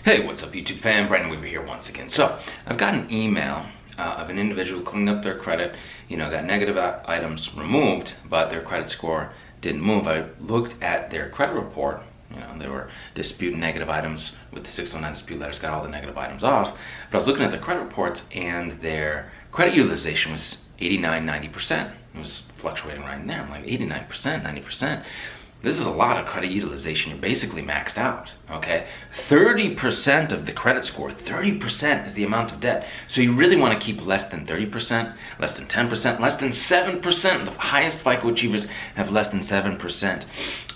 Hey, what's up YouTube fam? Brandon Weaver here once again. So, I've got an email of an individual cleaned up their credit, got negative items removed, but their credit score didn't move. I looked at their credit report, they were disputing negative items with the 609 dispute letters, got all the negative items off, but I was looking at their credit reports and their credit utilization was 89, 90%. It was fluctuating right in there. I'm like, 89%, 90%. This is a lot of credit utilization. You're basically maxed out, okay? 30% of the credit score, 30% is the amount of debt. So you really want to keep less than 30%, less than 10%, less than 7%. The highest FICO achievers have less than 7%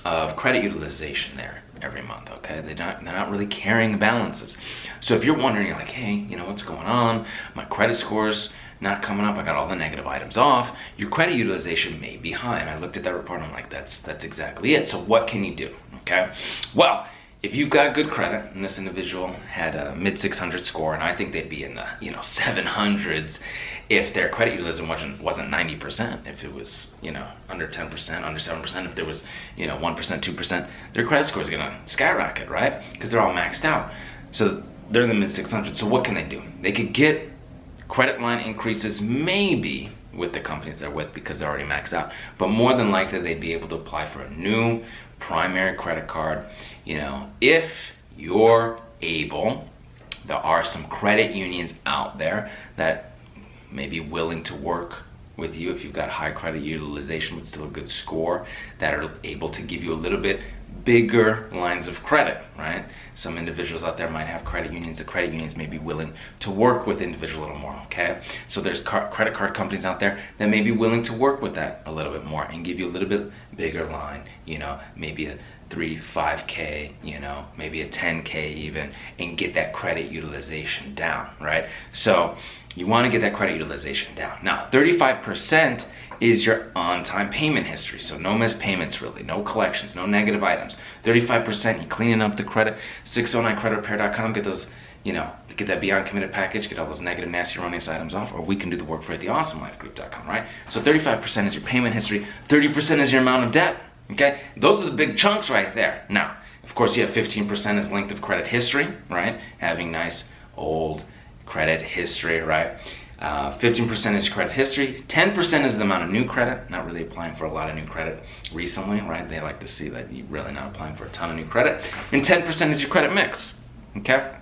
of credit utilization there every month, okay? They're not really carrying balances. So if you're wondering, you're like, hey, what's going on? My credit score's not coming up, I got all the negative items off, your credit utilization may be high. And I looked at that report and I'm like, that's exactly it. So what can you do, okay? Well, if you've got good credit, and this individual had a mid 600 score, and I think they'd be in the 700s if their credit utilization wasn't 90%, if it was under 10%, under 7%, if there was 1%, 2%, their credit score is gonna skyrocket, right? Because they're all maxed out. So they're in the mid 600s. So what can they do? They could get credit line increases maybe with the companies they're with because they're already maxed out, but more than likely they'd be able to apply for a new primary credit card. If you're able, there are some credit unions out there that may be willing to work with you if you've got high credit utilization but still a good score, that are able to give you a little bit bigger lines of credit, right? Some individuals out there might have credit unions. The credit unions may be willing to work with individuals a little more, okay? So there's credit card companies out there that may be willing to work with that a little bit more and give you a little bit bigger line, maybe a 5K, maybe a 10K even, and get that credit utilization down, right? So you want to get that credit utilization down. Now, 35% is your on-time payment history. So no missed payments really, no collections, no negative items. 35%, you cleaning up the credit. 609creditrepair.com, get those, get that Beyond Committed package, get all those negative, nasty, erroneous items off, or we can do the work for you at theawesomelifegroup.com, right? So 35% is your payment history, 30% is your amount of debt, okay? Those are the big chunks right there. Now, of course, you have 15% is length of credit history, right? Having nice old credit history, right? 15% is credit history. 10% is the amount of new credit. Not really applying for a lot of new credit recently, right? They like to see that you're really not applying for a ton of new credit. And 10% is your credit mix, okay?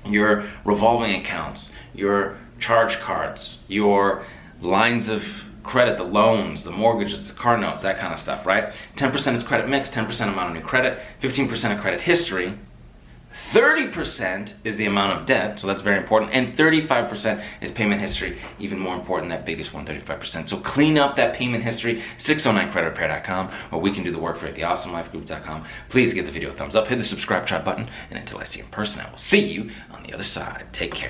Your revolving accounts, your charge cards, your lines of credit, the loans, the mortgages, the car notes, that kind of stuff, right? 10% is credit mix, 10% amount of new credit, 15% of credit history, 30% is the amount of debt, so that's very important, and 35% is payment history, even more important, that biggest one, 35%. So clean up that payment history, 609creditrepair.com, or we can do the work for you at theawesomelifegroup.com. Please give the video a thumbs up, hit the subscribe button, and until I see you in person, I will see you on the other side. Take care.